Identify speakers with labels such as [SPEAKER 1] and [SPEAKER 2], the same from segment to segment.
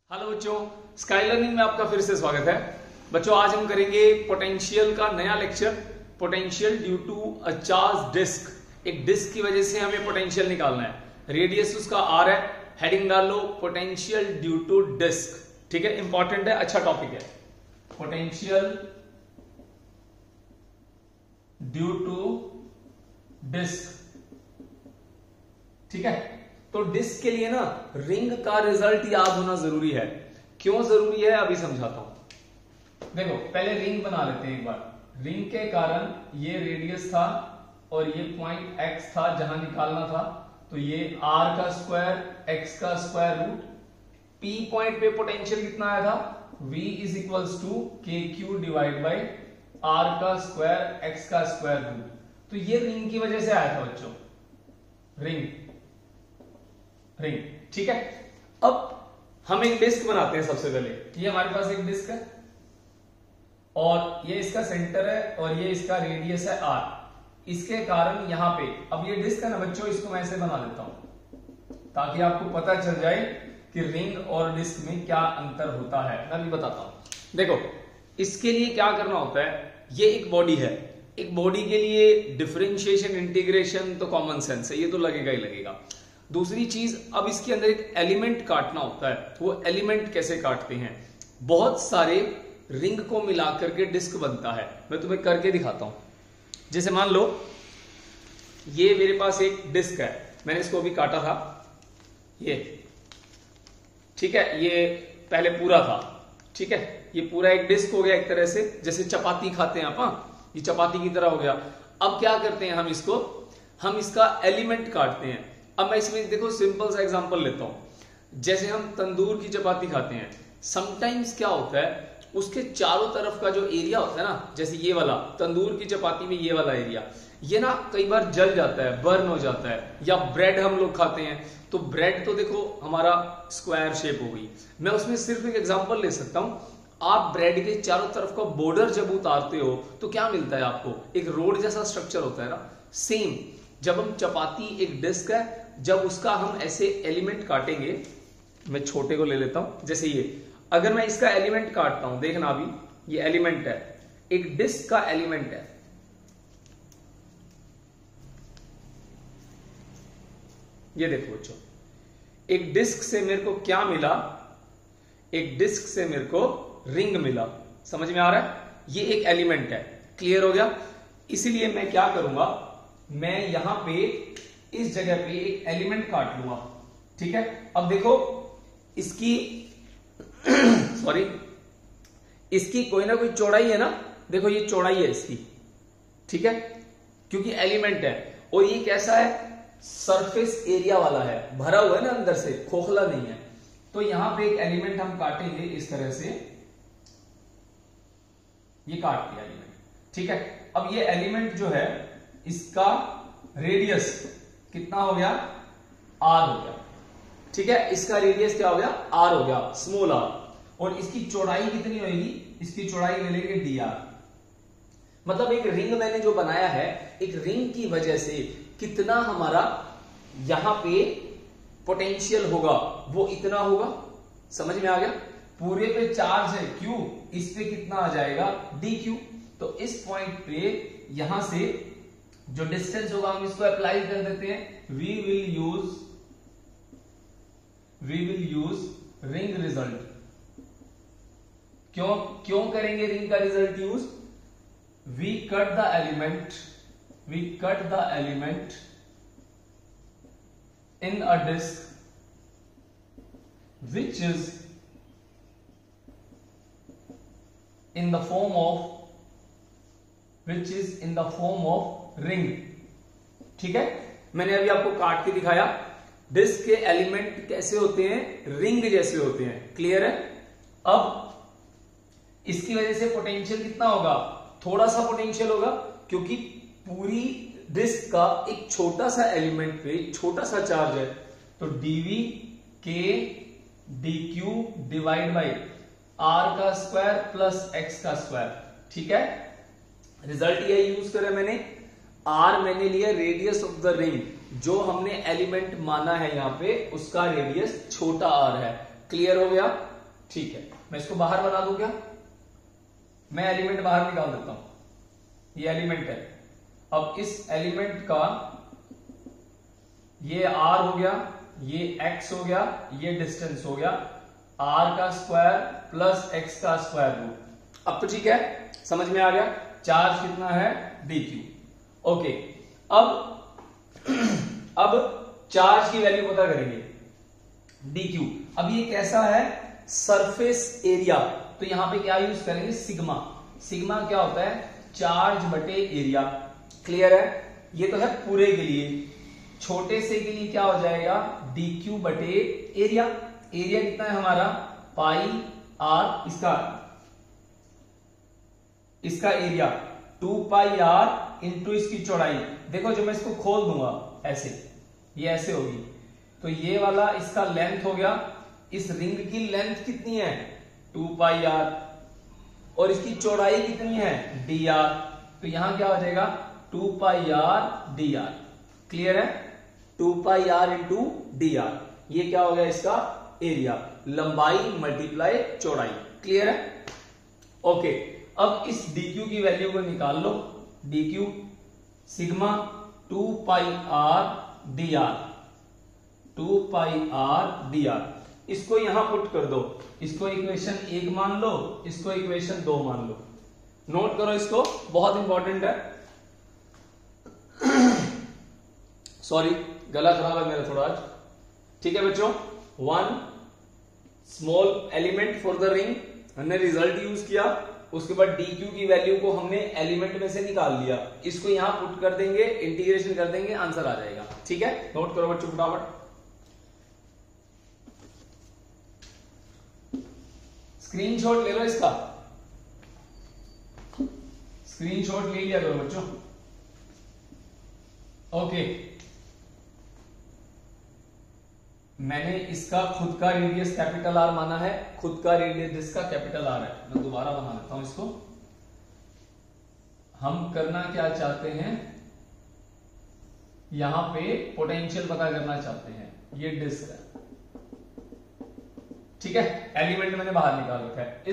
[SPEAKER 1] Hello बच्चों, sky learning में आपका फिर से स्वागत है। बच्चों आज हम करेंगे पोटेंशियल का नया lecture, potential due to a charge disc. एक डिस्क की वजह से हमें पोटेंशियल निकालना है, रेडियस उसका आर है, हेडिंग डाल लो पोटेंशियल ड्यू टू डिस्क। ठीक है, इंपॉर्टेंट है, अच्छा टॉपिक है। पोटेंशियल ड्यू टू डिस्क, ठीक है। तो डिस्क के लिए ना रिंग का रिजल्ट याद होना जरूरी है। क्यों जरूरी है अभी समझाता हूं। देखो पहले रिंग बना लेते हैं एक बार। रिंग के कारण ये रेडियस था और ये पॉइंट एक्स था जहां निकालना था, तो ये आर का स्क्वायर एक्स का स्क्वायर रूट। पी पॉइंट पे पोटेंशियल कितना आया था, V इज इक्वल्स टू के क्यू डिवाइड बाई आर का स्क्वायर एक्स का स्क्वायर रूट। तो ये रिंग की वजह से आया था बच्चों, रिंग, ठीक है। अब हम एक डिस्क बनाते हैं। सबसे पहले ये हमारे पास एक डिस्क है और ये इसका सेंटर है और ये इसका रेडियस है आर। इसके कारण यहां पे अब ये डिस्क है ना बच्चों, इसको मैं ऐसे बना देता हूं ताकि आपको पता चल जाए कि रिंग और डिस्क में क्या अंतर होता है। मैं भी बताता हूं। देखो इसके लिए क्या करना होता है, ये एक बॉडी है। एक बॉडी के लिए डिफरेंशिएशन इंटीग्रेशन तो कॉमन सेंस है, ये तो लगेगा ही लगेगा। दूसरी चीज, अब इसके अंदर एक एलिमेंट काटना होता है। वो एलिमेंट कैसे काटते हैं, बहुत सारे रिंग को मिलाकर के डिस्क बनता है। मैं तुम्हें करके दिखाता हूं। जैसे मान लो ये मेरे पास एक डिस्क है, मैंने इसको अभी काटा था, ये ठीक है, ये पहले पूरा था, ठीक है। ये पूरा एक डिस्क हो गया एक तरह से, जैसे चपाती खाते हैं आप, ये चपाती की तरह हो गया। अब क्या करते हैं हम इसका एलिमेंट काटते हैं। अब मैं इसमें देखो सिंपल सा एग्जांपल लेता हूं। जैसे हम तंदूर की चपाती खाते हैं, समटाइम्स क्या होता है, उसके चारों तरफ का जो एरिया होता है ना, जैसे ये वाला तंदूर की चपाती में ये वाला एरिया, ये ना कई बार जल जाता है, बर्न हो जाता है। या ब्रेड हम लोग खाते हैं, तो ब्रेड तो देखो हमारा स्क्वायर शेप हो गई। मैं उसमें सिर्फ एक एग्जांपल ले सकता हूं। आप ब्रेड के चारों तरफ का बॉर्डर जब उतारते हो तो क्या मिलता है आपको, एक रोड जैसा स्ट्रक्चर होता है ना। सेम जब हम चपाती, एक डिस्क है, जब उसका हम ऐसे एलिमेंट काटेंगे, मैं छोटे को ले लेता हूं, जैसे ये, अगर मैं इसका एलिमेंट काटता हूं, देखना अभी ये एलिमेंट है, एक डिस्क का एलिमेंट है, ये देखो बच्चों, एक डिस्क से मेरे को क्या मिला, एक डिस्क से मेरे को रिंग मिला। समझ में आ रहा है, ये एक एलिमेंट है। क्लियर हो गया। इसीलिए मैं क्या करूंगा, मैं यहां पे इस जगह पे एक एलिमेंट काट लूंगा, ठीक है। अब देखो इसकी सॉरी, इसकी कोई ना कोई चौड़ाई है ना, देखो ये चौड़ाई है इसकी, ठीक है, क्योंकि एलिमेंट है। और ये कैसा है, सरफेस एरिया वाला है, भरा हुआ है ना अंदर से, खोखला नहीं है। तो यहां पे एक एलिमेंट हम काटेंगे इस तरह से, ये काट दिया एलिमेंट, ठीक है। अब ये एलिमेंट जो है, इसका रेडियस कितना हो गया, आर हो गया, ठीक है। इसका रेडियस क्या हो गया, आर हो गया, स्मॉल आर। और इसकी चौड़ाई कितनी होगी, इसकी चौड़ाई ले लेंगे डी आर। मतलब एक रिंग मैंने जो बनाया है, एक रिंग की वजह से कितना हमारा यहां पे पोटेंशियल होगा, वो इतना होगा। समझ में आ गया। पूरे पे चार्ज है क्यू, इस पे कितना आ जाएगा, डी क्यू। तो इस पॉइंट पे यहां से जो डिस्टेंस होगा हम इसको अप्लाई कर देते हैं। We will use ring result. क्यों करेंगे रिंग का result use, we cut the element in a disc which is in the form of ring, ठीक है। मैंने अभी आपको काट के दिखाया, डिस्क के एलिमेंट कैसे होते हैं, रिंग जैसे होते हैं। क्लियर है। अब इसकी वजह से पोटेंशियल कितना होगा, थोड़ा सा पोटेंशियल होगा, क्योंकि पूरी डिस्क का एक छोटा सा एलिमेंट पे छोटा सा चार्ज है। तो डीवी के d q divide by r का स्क्वायर प्लस एक्स का स्क्वायर, ठीक है। रिजल्ट ये यूज करे मैंने, आर मैंने लिया रेडियस ऑफ द रिंग, जो हमने एलिमेंट माना है यहां पे उसका रेडियस छोटा आर है। क्लियर हो गया। ठीक है, मैं इसको बाहर बना दूं क्या? मैं एलिमेंट बाहर निकाल देता हूं। ये एलिमेंट है, अब इस एलिमेंट का ये r हो गया, ये x हो गया, ये डिस्टेंस हो गया, r का स्क्वायर प्लस x का स्क्वायर रूट। अब तो ठीक है, समझ में आ गया चार्ज कितना है dq। ओके, अब चार्ज की वैल्यू पता करेंगे dq। अब ये कैसा है? सरफेस एरिया, तो यहां पे क्या यूज करेंगे? सिग्मा। सिग्मा क्या होता है? चार्ज बटे एरिया। क्लियर है? ये तो है पूरे के लिए, छोटे से के लिए क्या हो जाएगा? dq बटे एरिया। एरिया कितना है हमारा? पाई r, इसका एरिया 2 पाई r इंटू इसकी चौड़ाई। देखो जो मैं इसको खोल दूंगा ऐसे, ये ऐसे होगी, तो ये वाला इसका लेंथ हो गया। इस रिंग की लेंथ कितनी है? 2 पाई r, और इसकी चौड़ाई कितनी है? dr। तो यहां क्या हो जाएगा? 2 पाई r dr। क्लियर है? 2 पाई r इंटू dr, ये क्या हो गया? इसका एरिया, लंबाई मल्टीप्लाई चौड़ाई। क्लियर है? ओके, अब इस dq की वैल्यू को निकाल लो। dq sigma 2 pi r dr, 2 pi r dr। इसको यहां पुट कर दो, इसको इक्वेशन 1 मान लो, इसको इक्वेशन 2 मान लो। नोट करो इसको, बहुत इंपॉर्टेंट है। सॉरी, गला खराब है मेरा थोड़ा आज। ठीक है बच्चों, 1 small element for the ring, हमने रिजल्ट यूज किया, उसके बाद dq की वैल्यू को हमने एलिमेंट में से निकाल लिया, इसको यहां पुट कर देंगे, इंटीग्रेशन कर देंगे, आंसर आ जाएगा। ठीक है, नोट करो बच्चों फटाफट। स्क्रीनशॉट ले लो इसका, स्क्रीनशॉट ले लिया करो बच्चों। ओके, मैंने इसका खुद का रेडियस कैपिटल R माना है, खुद का रेडियस जिसका कैपिटल R है। मैं दोबारा बना देता हूं इसको। हम करना क्या चाहते हैं? यहां पे पोटेंशियल पता करना चाहते हैं। ये डिस्क है, ठीक है, एलिमेंट मैंने बाहर निकाल रखा है।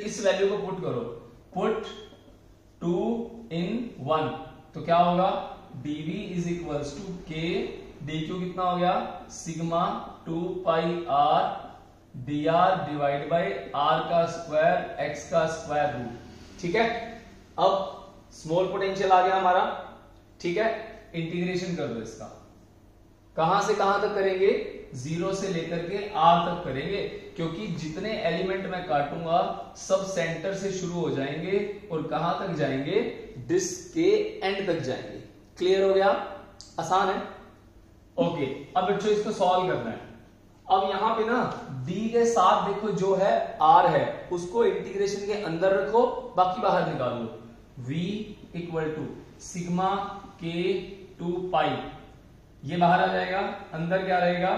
[SPEAKER 1] इस वैल्यू को पुट करो, पुट 2 in 1, तो क्या होगा? dv is equals to k, dq कितना हो गया? Sigma 2 pi r dr divide by r का स्क्वायर x का स्क्वायर रूट। ठीक है, अब स्मॉल पोटेंशियल आ गया हमारा। ठीक है, इंटीग्रेशन कर दो इसका। कहां से कहां तक करेंगे? 0 से लेकर के r तक करेंगे, क्योंकि जितने एलिमेंट मैं काटूंगा सब सेंटर से शुरू हो जाएंगे और कहां तक जाएंगे? डिस्क के एंड तक जाएंगे। क्लियर हो गया? आसान है। ओके, अब बच्चों इसको सॉल्व करना है। अब यहां पे ना d के साथ देखो जो है r है, उसको इंटीग्रेशन के अंदर रखो, बाकी बाहर निकाल लो। v equal to sigma k 2 pi, ये बाहर आ जाएगा, अंदर क्या रहेगा?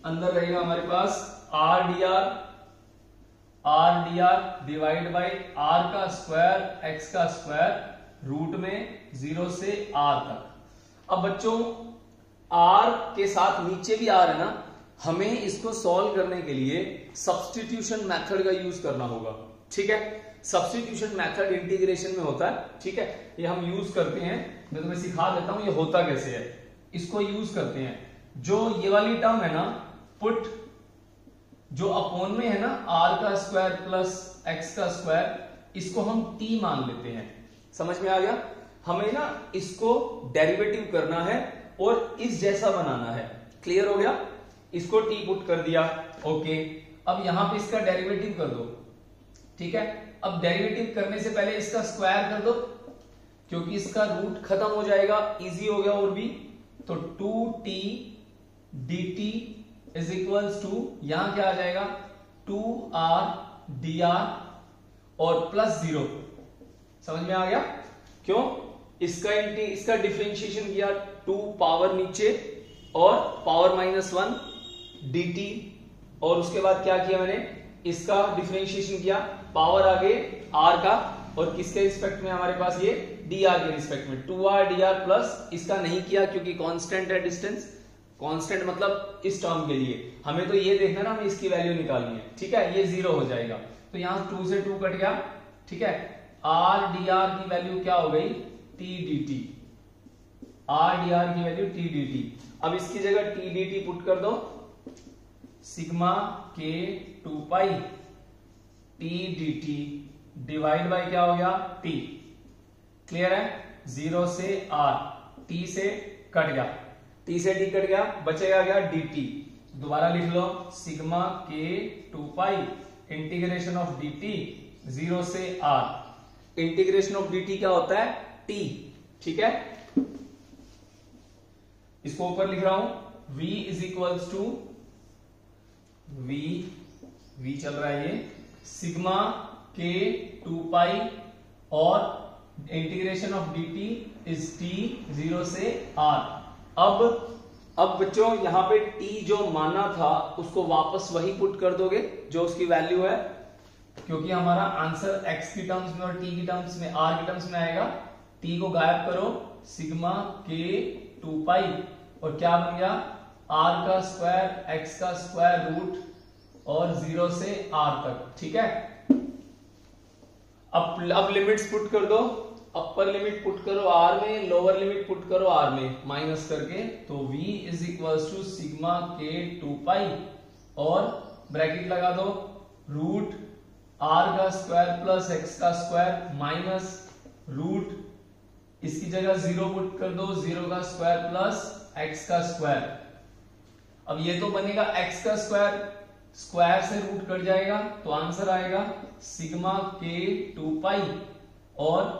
[SPEAKER 1] अंदर रहेगा हमारे पास r dr divide by r का स्क्वायर x का स्क्वायर रूट में 0 से r तक। अब बच्चों r के साथ नीचे भी r है ना, हमें इसको सॉल्व करने के लिए सब्स्टिट्यूशन मेथड का यूज करना होगा। ठीक है, सब्स्टिट्यूशन मेथड इंटीग्रेशन में होता है। ठीक है, ये हम यूज करते हैं, मैं तुम्हें सिखा देता हूं ये होता कैसे है। इसको यूज करते हैं, जो ये वाली टर्म है ना, पुट जो अपॉन में है ना r का स्क्वायर प्लस x का स्क्वायर, इसको हम t मान लेते हैं। समझ में आ गया? हमें ना इसको डेरिवेटिव करना है और इस जैसा बनाना है। क्लियर हो गया? इसको t पुट कर दिया। ओके, अब यहां पे इसका डेरिवेटिव कर दो। ठीक है, अब डेरिवेटिव करने से पहले इसका स्क्वायर कर दो, क्योंकि इसका रूट खत्म हो जाएगा, इजी हो गया और भी। तो 2t dt is equals to, यहां क्या आ जाएगा? 2r dr और प्लस 0। समझ में आ गया? क्यों? इसका डिफरेंशिएशन किया, 2 पावर नीचे और पावर -1 dt, और उसके बाद क्या किया मैंने? इसका डिफरेंशिएशन किया, पावर आगे r का, और किसके रिस्पेक्ट में हमारे पास? ये dr के रिस्पेक्ट में 2r dr प्लस, इसका नहीं किया क्योंकि कांस्टेंट है डिस्टेंस, कांस्टेंट मतलब इस टर्म के लिए हमें तो ये देखना ना, हमें इसकी वैल्यू निकालनी है, ठीक है। ये 0 हो जाएगा, तो यहां 2 से 2 कट गया, ठीक है। आर डी आर की वैल्यू क्या हो गई, T D T, R D R की वैल्यू टी डी टी। अब इसकी जगह टी डी टी पुट कर दो, सिग्मा के 2 pi T D T divide by क्या हो गया, टी। क्लियर है, 0 से आर, टी से कट गया, टी से डी कट गया, बचेगा क्या, डी टी। दोबारा लिख लो, सिग्मा के 2 pi integration of d t 0 से आर। इंटीग्रेशन ऑफ डी टी क्या होता है, टी, ठीक है। इसको ऊपर लिख रहा हूं, v is equals to v चल रहा है ये, सिग्मा के 2 पाई और integration of d T is T 0 से r। अब बच्चों यहां पे t जो माना था उसको वापस वही पुट कर दोगे जो उसकी वैल्यू है, क्योंकि हमारा आंसर x की टर्म्स में और t की टर्म्स में, r की टर्म्स में आएगा। t को गायब करो, सिग्मा के 2 पाई और क्या बन गया, r का स्क्वायर x का स्क्वायर रूट और 0 से r तक, ठीक है। अब लिमिट्स पुट कर दो, अपर लिमिट पुट करो r में, लोअर लिमिट पुट करो r में माइनस करके, तो v is equals to sigma के 2 पाई और ब्रैकेट लगा दो, रूट r का स्क्वायर प्लस x का स्क्वायर माइनस रूट, इसकी जगह 0 पुट कर दो, 0 का स्क्वायर प्लस x का स्क्वायर। अब ये तो बनेगा x का स्क्वायर, स्क्वायर से रूट कट जाएगा तो आंसर आएगा सिग्मा के 2 पाई और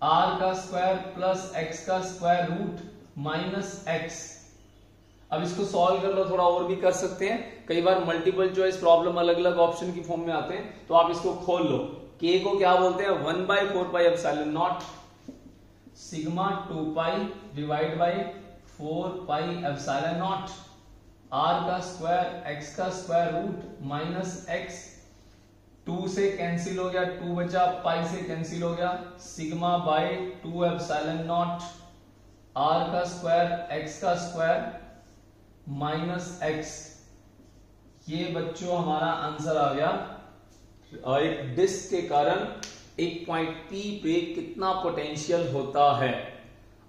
[SPEAKER 1] r का स्क्वायर प्लस x का स्क्वायर रूट माइनस x। अब इसको सॉल्व कर लो, थोड़ा और भी कर सकते हैं, कई बार मल्टीपल चॉइस प्रॉब्लम अलग अलग ऑप्शन की फॉर्म में आते हैं, तो आप इसको खोल लो। k को क्या बोलते हैं, 1/4 pi epsilon not sigma 2 pi divide by 4 pi epsilon not, r का स्क्वायर x का स्क्वायर रूट माइनस x, 2 से कैंसिल हो गया, 2 बचा, पाई से कैंसिल हो गया, sigma bye 2 epsilon not, r का स्क्वायर x का स्क्वायर माइनस x। ये बच्चों हमारा आंसर आ गया। एक डिस्क के कारण एक पॉइंट P पे कितना पोटेंशियल होता है।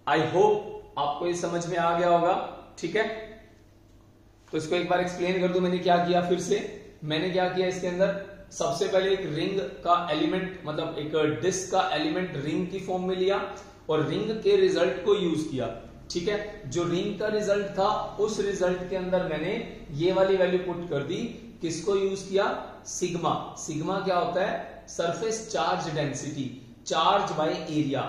[SPEAKER 1] आई होप आपको ये समझ में आ गया होगा, ठीक है। तो इसको एक बार एक्सप्लेन कर दूं, मैंने क्या किया फिर से। मैंने क्या किया, इसके अंदर सबसे पहले एक रिंग का एलिमेंट, मतलब एक डिस्क का एलिमेंट रिंग की फॉर्म में लिया और रिंग के रिजल्ट को यूज किया, ठीक है। जो रिंग का रिजल्ट था उस रिजल्ट के अंदर मैंने ये वाली वैल्यू पुट कर दी। किसको यूज किया, सिग्मा। सिग्मा क्या होता है, surface charge density, charge by area.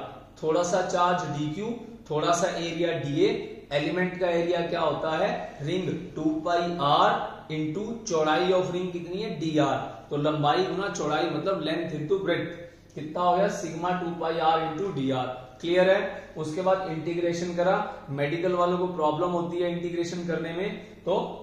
[SPEAKER 1] थोड़ा सा चार्ज dq, थोड़ा सा एरिया dA। एलिमेंट का एरिया क्या होता है, रिंग 2 पाई r इंटू चौड़ाई ऑफ रिंग कितनी है, dr। तो लंबाई गुना चौड़ाई मतलब लेंथ इंटू ब्रेड्थ, कितना हो गया, sigma 2 pi r into dr। Clear है। उसके बाद इंटीग्रेशन करा। मेडिकल वालों को प्रॉब्लम होती है इंटीग्रेशन करने में, तो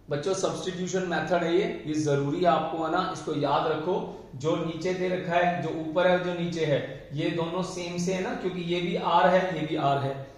[SPEAKER 1] बच्चों सब्स्टिट्यूशन मेथड है ये जरूरी है आपको, है ना। इसको याद रखो, जो नीचे दे रखा है, जो ऊपर है, जो नीचे है, ये दोनों सेम से है ना, क्योंकि ये भी r है, ये भी r है।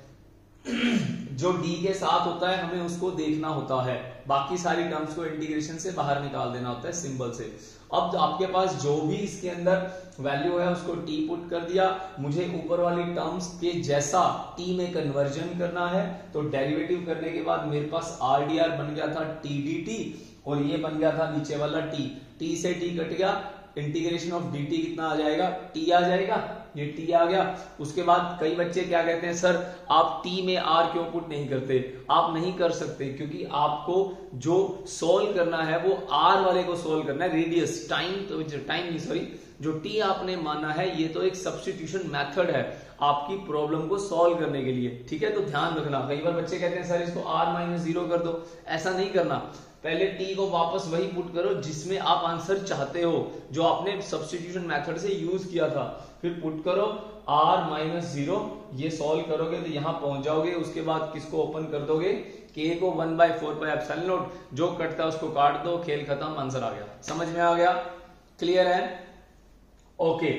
[SPEAKER 1] जो d के साथ होता है हमें उसको देखना होता है, बाकी सारी टर्म्स को इंटीग्रेशन से बाहर निकाल देना होता है सिंबल से। अब आपके पास जो भी इसके अंदर वैल्यू है उसको t पुट कर दिया। मुझे ऊपर वाली टर्म्स के जैसा t में कन्वर्जन करना है, तो डेरिवेटिव करने के बाद मेरे पास r dr बन गया था t dt और ये बन गया था नीचे वाला t। t से t कट गया, इंटीग्रेशन ऑफ dt कितना आ जाएगा, t आ जाएगा, ये t आ गया। उसके बाद कई बच्चे क्या कहते हैं, सर आप t में r क्यों पुट नहीं करते। आप नहीं कर सकते, क्योंकि आपको जो सोल्व करना है वो r वाले को सोल्व करना है, रेडियस, टाइम नहीं सॉरी, जो t आपने माना है ये तो एक सब्स्टिट्यूशन मेथड है आपकी प्रॉब्लम को सॉल्व करने के लिए, ठीक है। तो ध्यान रखना, कई बार बच्चे कहते हैं सर इसको r-0 कर दो, ऐसा नहीं करना। पहले t को वापस वही पुट करो जिसमें आप आंसर चाहते हो, जो आपने सब्स्टिट्यूशन मेथड से यूज किया था, फिर पुट करो r-0। ये सॉल्व करोगे तो यहां पहुंच जाओगे। उसके बाद किसको ओपन कर दोगे, k को 1/4 पाई एप्सिलॉन नॉट, जो कटता है उसको काट दो, खेल खत्म, आंसर आ गया। समझ में आ गया, क्लियर है, ओके।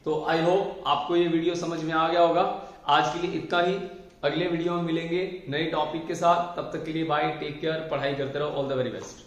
[SPEAKER 1] तो आई होप आपको ये वीडियो समझ में आ गया होगा। आज के लिए इतना ही। अगले वीडियो में मिलेंगे नए टॉपिक के साथ। तब तक के लिए बाय, टेक केयर, पढ़ाई करते रहो, ऑल द वेरी बेस्ट।